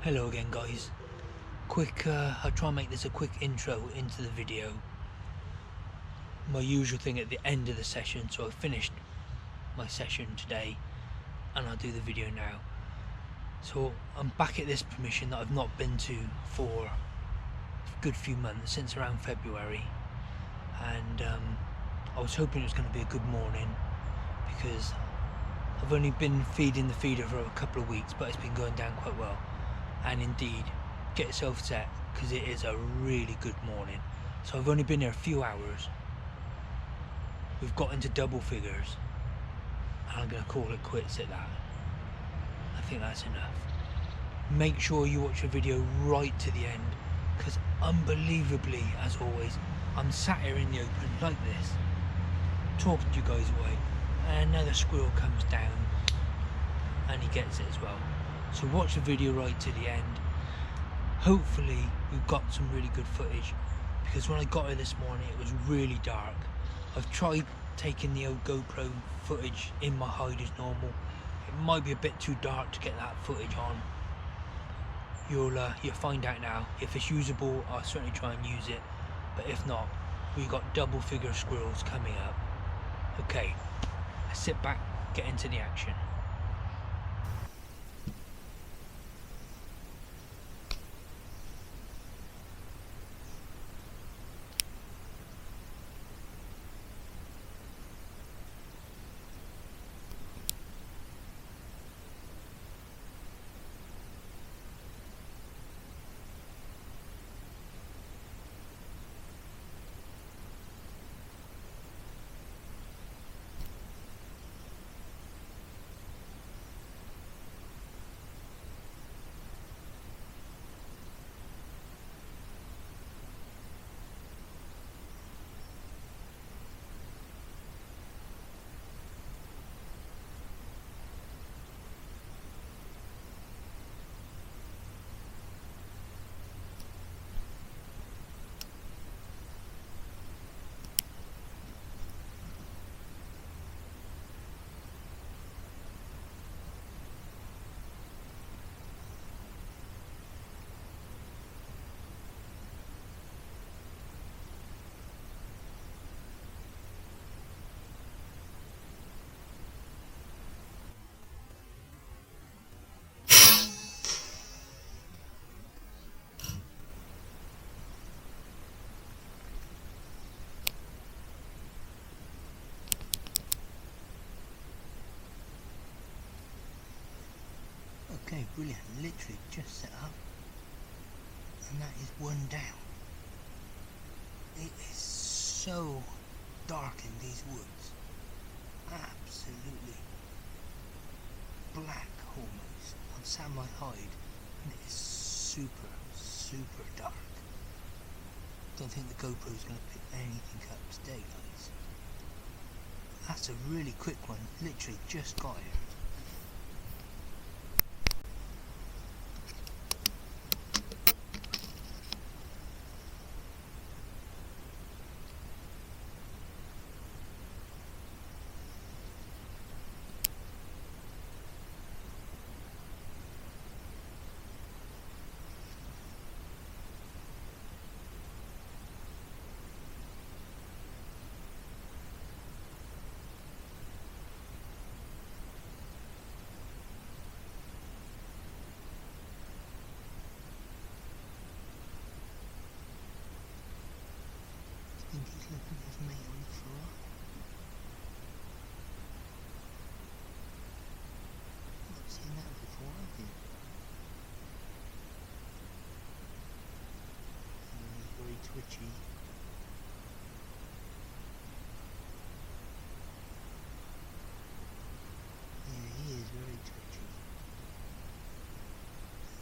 Hello again guys. I'll try and make this a quick intro into the video. My usual thing at the end of the session, so I've finished my session today and I'll do the video now. So I'm back at this permission that I've not been to for a good few months, since around February, and I was hoping it was going to be a good morning because I've only been feeding the feeder for a couple of weeks, but it's been going down quite well. And indeed, get yourself set because it is a really good morning. So I've only been here a few hours. We've got into double figures and I'm going to call it quits at that. I think that's enough. Make sure you watch the video right to the end because unbelievably, as always, I'm sat here in the open like this, talking to you guys away, and another squirrel comes down and he gets it as well. So watch the video right to the end. Hopefully we've got some really good footage, because when I got here this morning it was really dark. I've tried taking the old GoPro footage in my hide as normal. It might be a bit too dark to get that footage on. You'll find out now. If it's usable, I'll certainly try and use it, but if not, we've got double figure squirrels coming up. Okay, let's sit back, get into the action. Okay, brilliant. Literally just set up, and that is one down. It is so dark in these woods, absolutely black almost. I'm sat on my hide and it is super dark. Don't think the GoPro is going to pick anything up today, guys. That's a really quick one, literally just got here. I think he's looking at his mate on the floor. Not seen that before, have you? He's very twitchy. Yeah, he is very twitchy.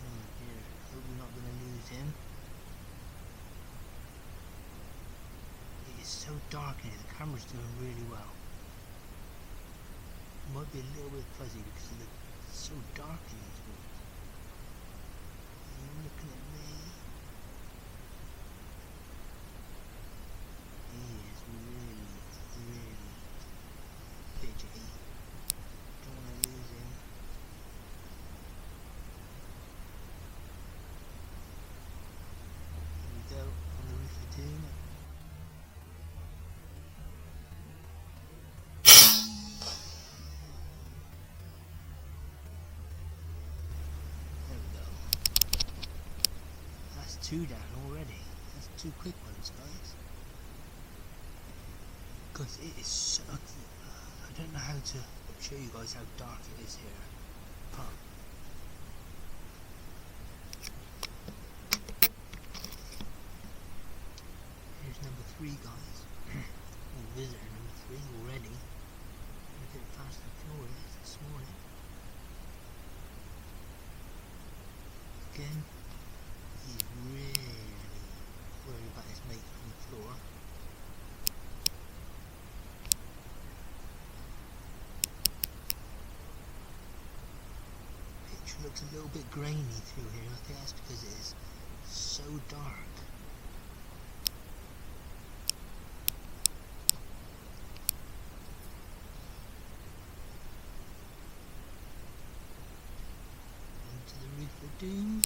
Oh dear, hope we're not going to lose him. It's so dark in here, the camera's doing really well. It might be a little bit fuzzy because it's so dark in these woods. Are you looking at me? He is really fidgety. Don't want to lose him. 2 down already. That's 2 quick ones, guys. Because it is so... I don't know how to show you guys how dark it is here. But here's number 3, guys. Visitor number 3 already. Look at how fast and furious this morning. Again, he's really worried about his mate on the floor. Picture looks a little bit grainy through here. I think that's because it is so dark. Into the roof of doom.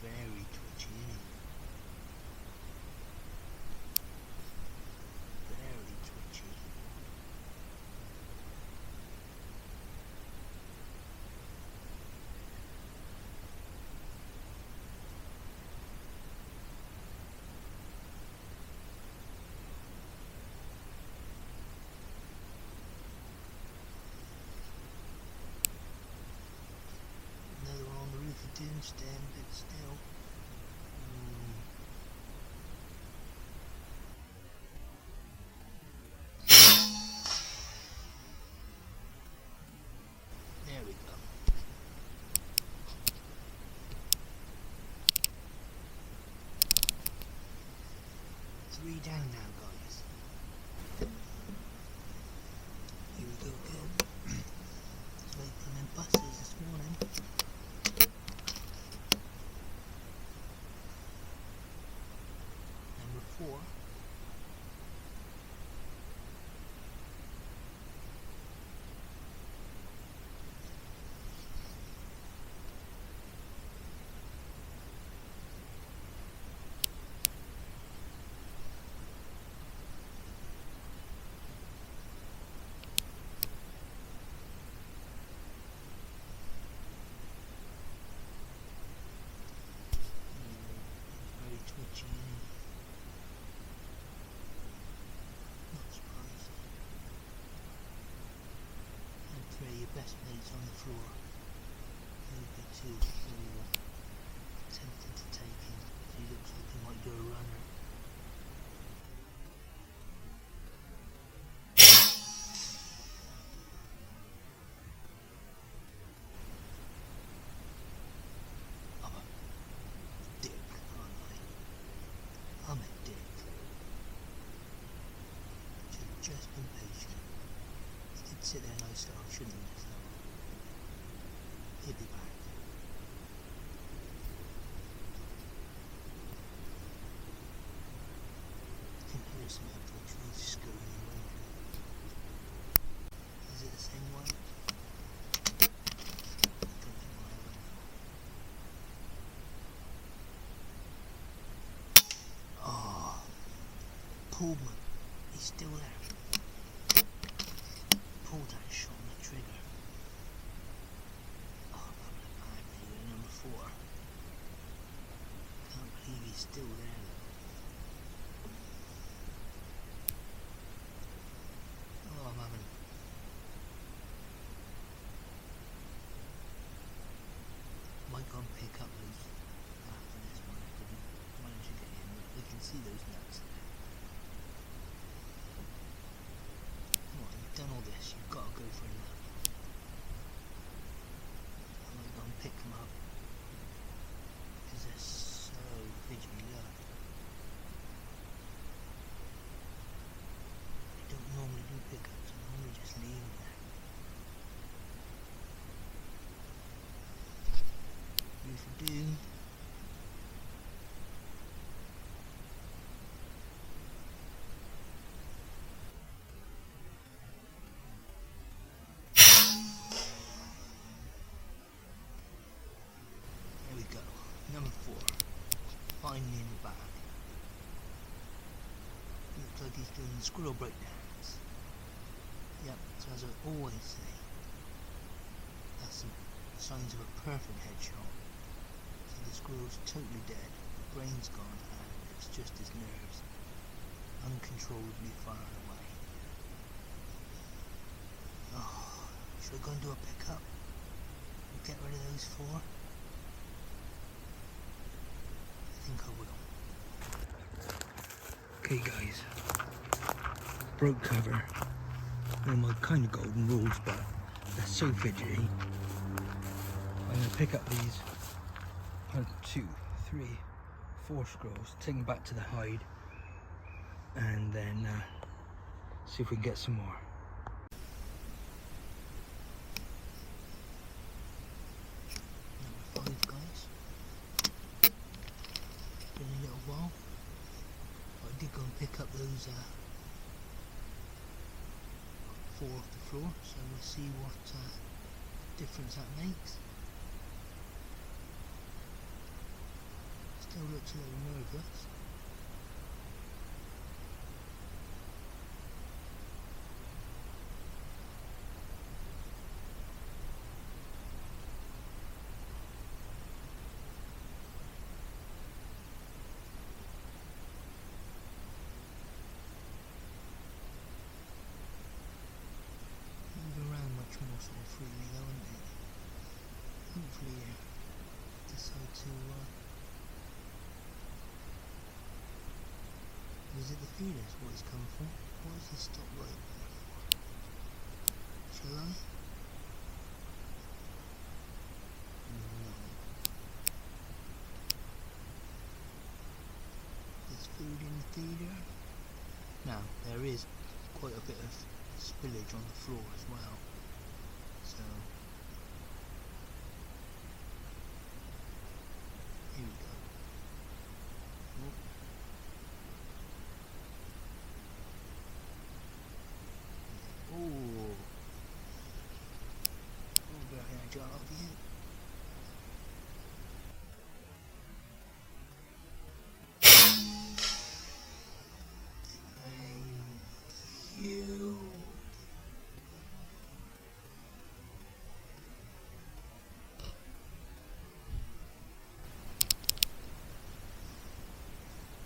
Very twitchy, isn't he? Very twitchy. Another one on the roof of doom, staying a bit still. There we go. Three down now, guys. Here we go again. Just wait for them buses this morning. Number 4. Very twitchy, isn't he? Not surprised. And 3 of your best mates on the floor. Maybe 2, 4. Tempted to take him. He looks like he might do a runner. I'm a dick, aren't I? I'm a dick. Should've just been patient. He did sit there nice, so I shouldn't have. He'll be back. I can hear some FX scurrying away. Is it the same one? I don't think I ever know. Oh, Pullman. He's still there. Pulled that shot on the trigger. Oh, I'm having a bad day with number 4. Can't believe he's still there. Oh, I'm having... Might go and pick up those after this one. I couldn't manage to get in, but you can see those nuts there. Come on, you've done all this, you've got to go for a nut. I might go and pick them up because they're so fidgety. Look, I don't normally do pickups, I normally just leave them there. Roof of doom. There we go. Number 4. Finally in the bag. Looks like he's doing the squirrel breakdowns. Yep, so as I always say, that's some signs of a perfect headshot. So the squirrel's totally dead, brain's gone, and it's just his nerves uncontrollably firing away. Oh, should I go and do a pickup? Get rid of those four? I think I will. Okay guys, broke cover. One of my kind of golden rules, but they're so fidgety. I'm going to pick up these 1, 2, 3, 4 squirrels, take them back to the hide, and then see if we can get some more. Number 5 guys. Been a little while. I did go and pick up those 4 off the floor, so we'll see what difference that makes. Still looks a little nervous. More sort of freely though, isn't it? Hopefully decide to visit the feeders. What he's come for. What is the stop right there for? Shall I? No. There's food in the feeder. Now there is quite a bit of spillage on the floor as well. So here we go. Oh, very agile of you. Thank you.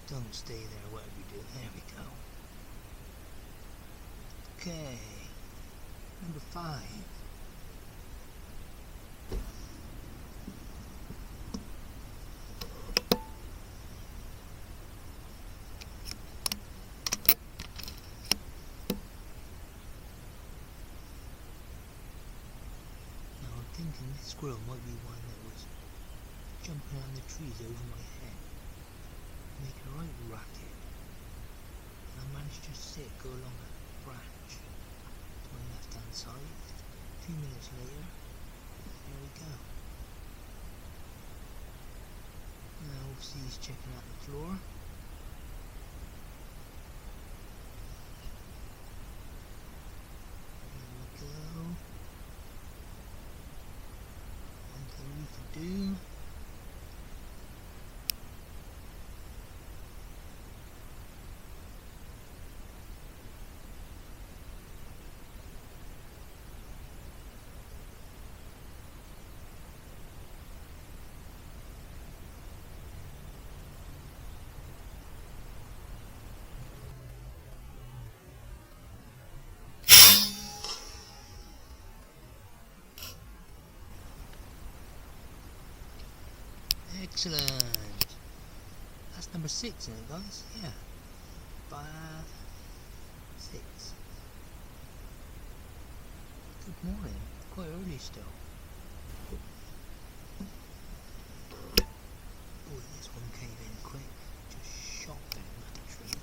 Don't stay there, whatever you do. There we go. Okay. Number 5. Now I'm thinking this squirrel might be one that was jumping out in the trees over my head, making a right racket, and I managed to just go along a branch to my left hand side. A few minutes later, there we go. Now obviously he's checking out the floor. There we go. Onto the roof of doom. Excellent. That's number 6, isn't it, guys? Yeah. 5, 6. Good morning. Quite early still. Boy, this one came in quick. Just shot down that tree.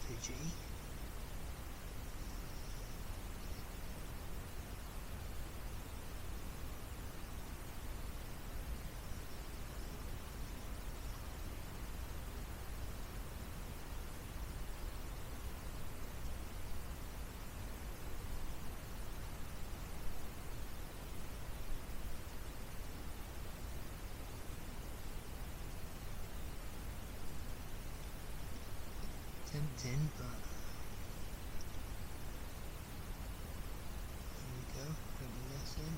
Fidgety. in, but there we go, bringing this in.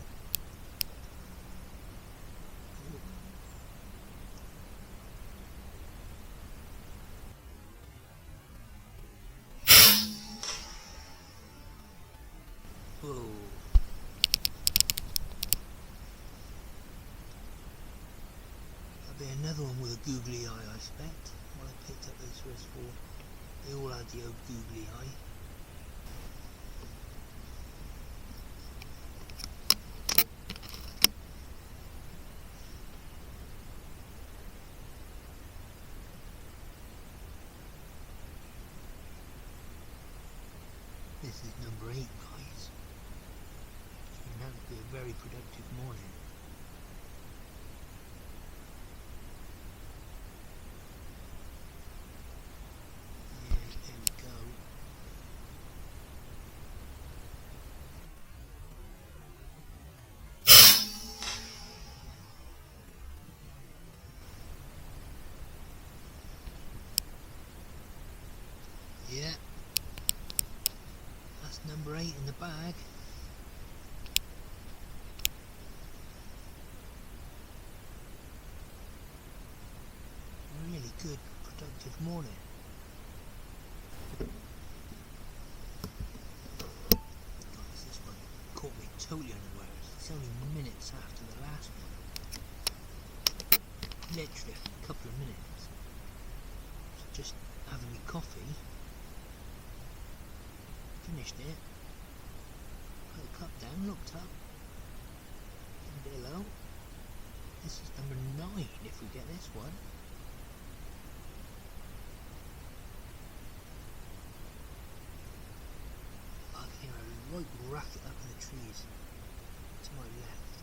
Whoa. That'll be another one with a googly eye, I expect. When I picked up those first four, they all had the old googly eye. This is number 8, guys. It's going to be a very productive morning. Yeah, that's number 8 in the bag. Really good, productive morning. Guys, this one caught me totally unawares. It's only minutes after the last one. Literally a couple of minutes. Just having me coffee. Finished it, put the cup down, looked up, and hello, this is number 9 if we get this one. I can hear a right racket up in the trees to my left.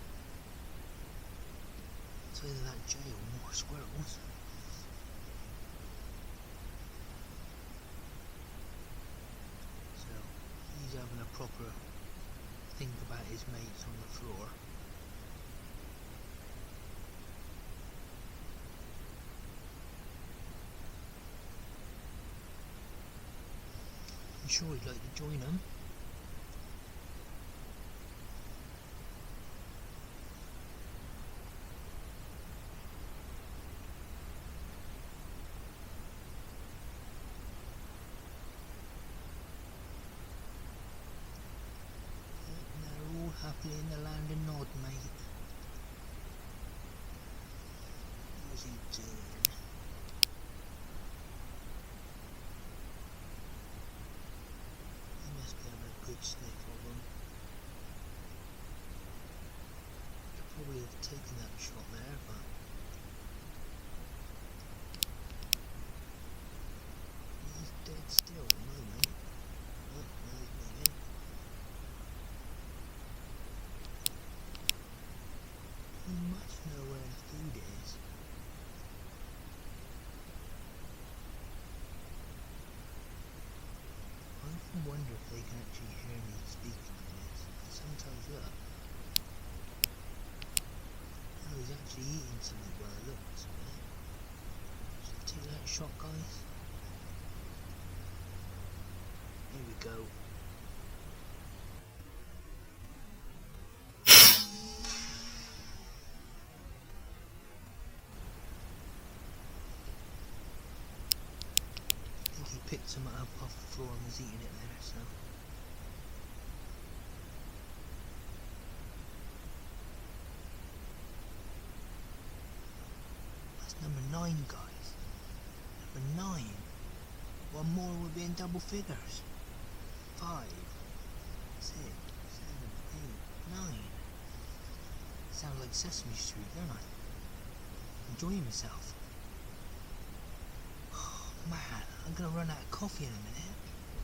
It's either that jay or more squirrels. Having a proper think about his mates on the floor. I'm sure he'd like to join them. Happily in the land of Nod, mate. What's he doing? He must be having a good sniff of them. Could probably have taken that shot there, but he's dead still at the moment. Oh, no, he's moving. He must know where the food is. I often wonder if they can actually hear me speaking to this. Sometimes look. Oh, he's actually eating something by the looks of it. Should I take that shot, guys? Here we go. Picked some up off the floor and was eating it there, so that's number 9, guys. Number 9. One more would be in double figures. 5, 6, 7, 8, 9. Sound like Sesame Street, don't I? Enjoying myself. Man, I'm going to run out of coffee in a minute.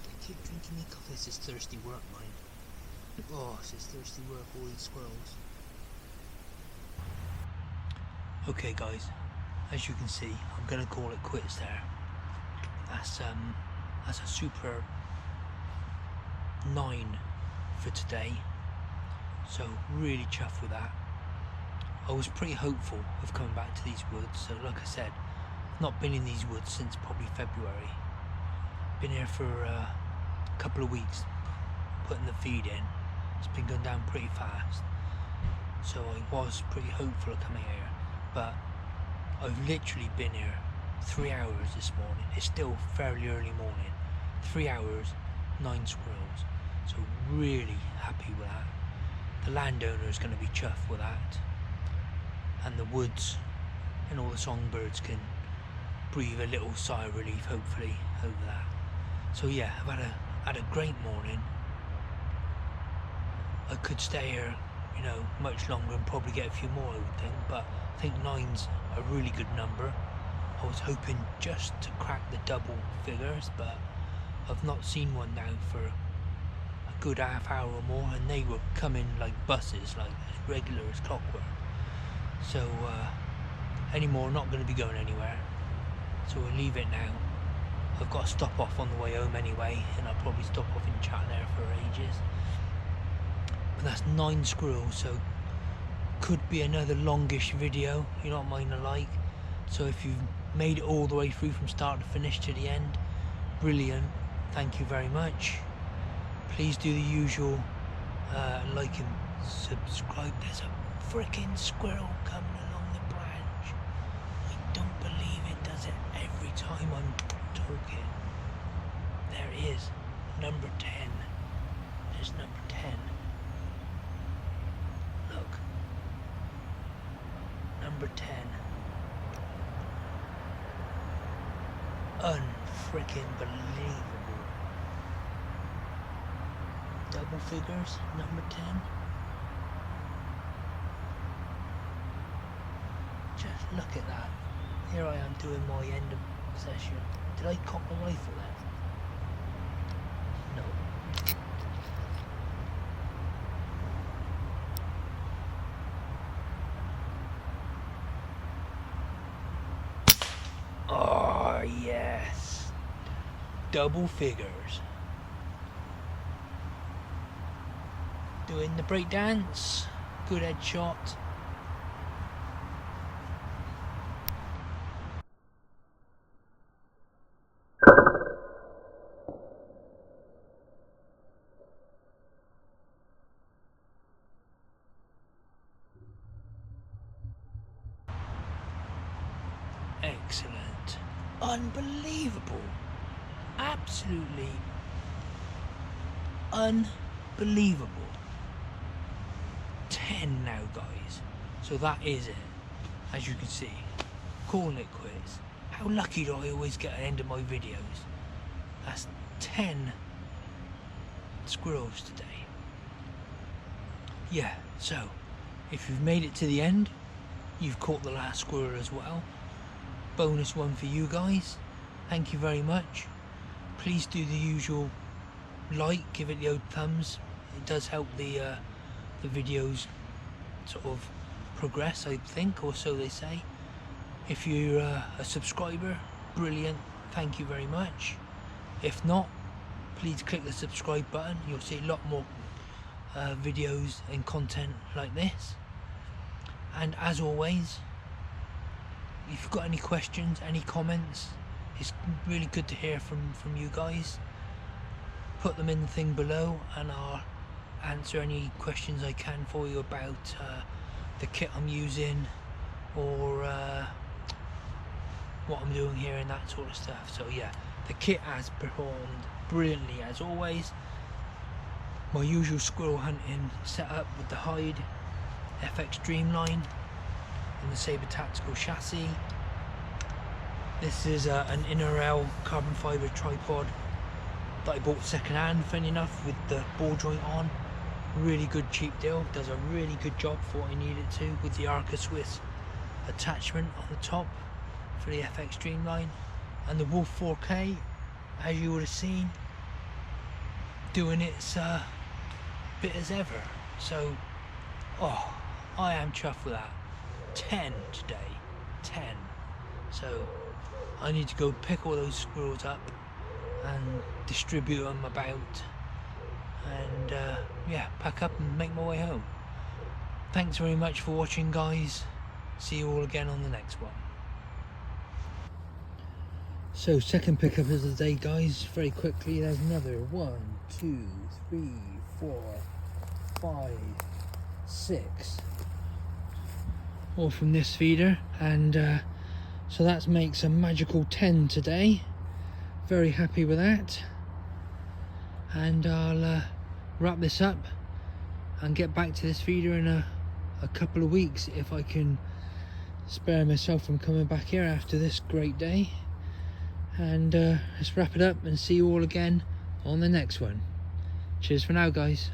I keep drinking me coffee. This is thirsty work, mind. Oh, this is thirsty work, all these squirrels. Okay, guys, as you can see, I'm going to call it quits there. That's a super 9 for today. So, really chuffed with that. I was pretty hopeful of coming back to these woods, so like I said, not been in these woods since probably February, been here for a couple of weeks putting the feed in. It's been going down pretty fast, so I was pretty hopeful of coming here, but I've literally been here 3 hours this morning. It's still fairly early morning. 3 hours, 9 squirrels. So really happy with that. The landowner is going to be chuffed with that, and the woods and all the songbirds can breathe a little sigh of relief, hopefully, over that. So yeah, I've had a great morning. I could stay here, you know, much longer and probably get a few more, I would think, but I think 9's a really good number. I was hoping just to crack the double figures, but I've not seen one now for a good half hour or more, and they were coming like buses, like as regular as clockwork. So anymore, not going to be going anywhere, so we'll leave it now. I've got to stop off on the way home anyway, and I'll probably stop off in chat there for ages. But that's 9 squirrels, so could be another longish video, you know what mine are like. So if you've made it all the way through from start to finish to the end, brilliant, thank you very much. Please do the usual, like and subscribe. There's a freaking squirrel coming along the branch. I don't believe it does it every time I'm talking. There it is, number 10. There's number 10. Look, number 10. Unfreaking believable. Double figures, number 10. Just look at that. Here I am doing my end of session. Did I cock the rifle then? No. Oh yes, double figures. Doing the break dance, good headshot. Excellent. Unbelievable. Absolutely unbelievable. 10 now, guys. So that is it. As you can see, calling it quits. How lucky do I always get at the end of my videos? That's 10 squirrels today. Yeah, so if you've made it to the end, you've caught the last squirrel as well. Bonus one for you guys. Thank you very much. Please do the usual like, give it the old thumbs. It does help the videos sort of progress, I think, or so they say. If you're a subscriber, brilliant, thank you very much. If not, please click the subscribe button. You'll see a lot more videos and content like this. And as always, if you've got any questions, any comments, it's really good to hear from you guys. Put them in the thing below and I'll answer any questions I can for you about the kit I'm using, or what I'm doing here and that sort of stuff. So yeah, the kit has performed brilliantly as always. My usual squirrel hunting setup with the hide, FX Dreamline and the Sabre Tactical chassis. This is an InnerL carbon fibre tripod that I bought second hand, funny enough, with the ball joint on. Really good cheap deal, does a really good job for what I need it to, with the Arca Swiss attachment on the top for the FX Dreamline, and the Wolf 4K, as you would have seen, doing its bit as ever. So, oh, I am chuffed with that. 10 today, 10. So I need to go pick all those squirrels up and distribute them about, and yeah, pack up and make my way home. Thanks very much for watching, guys. See you all again on the next one. So second pickup of the day, guys, very quickly. There's another 1, 2, 3, 4, 5, 6, all from this feeder, and so that makes a magical 10 today. Very happy with that, and I'll wrap this up and get back to this feeder in a couple of weeks if I can spare myself from coming back here after this great day. And let's wrap it up and see you all again on the next one. Cheers for now, guys.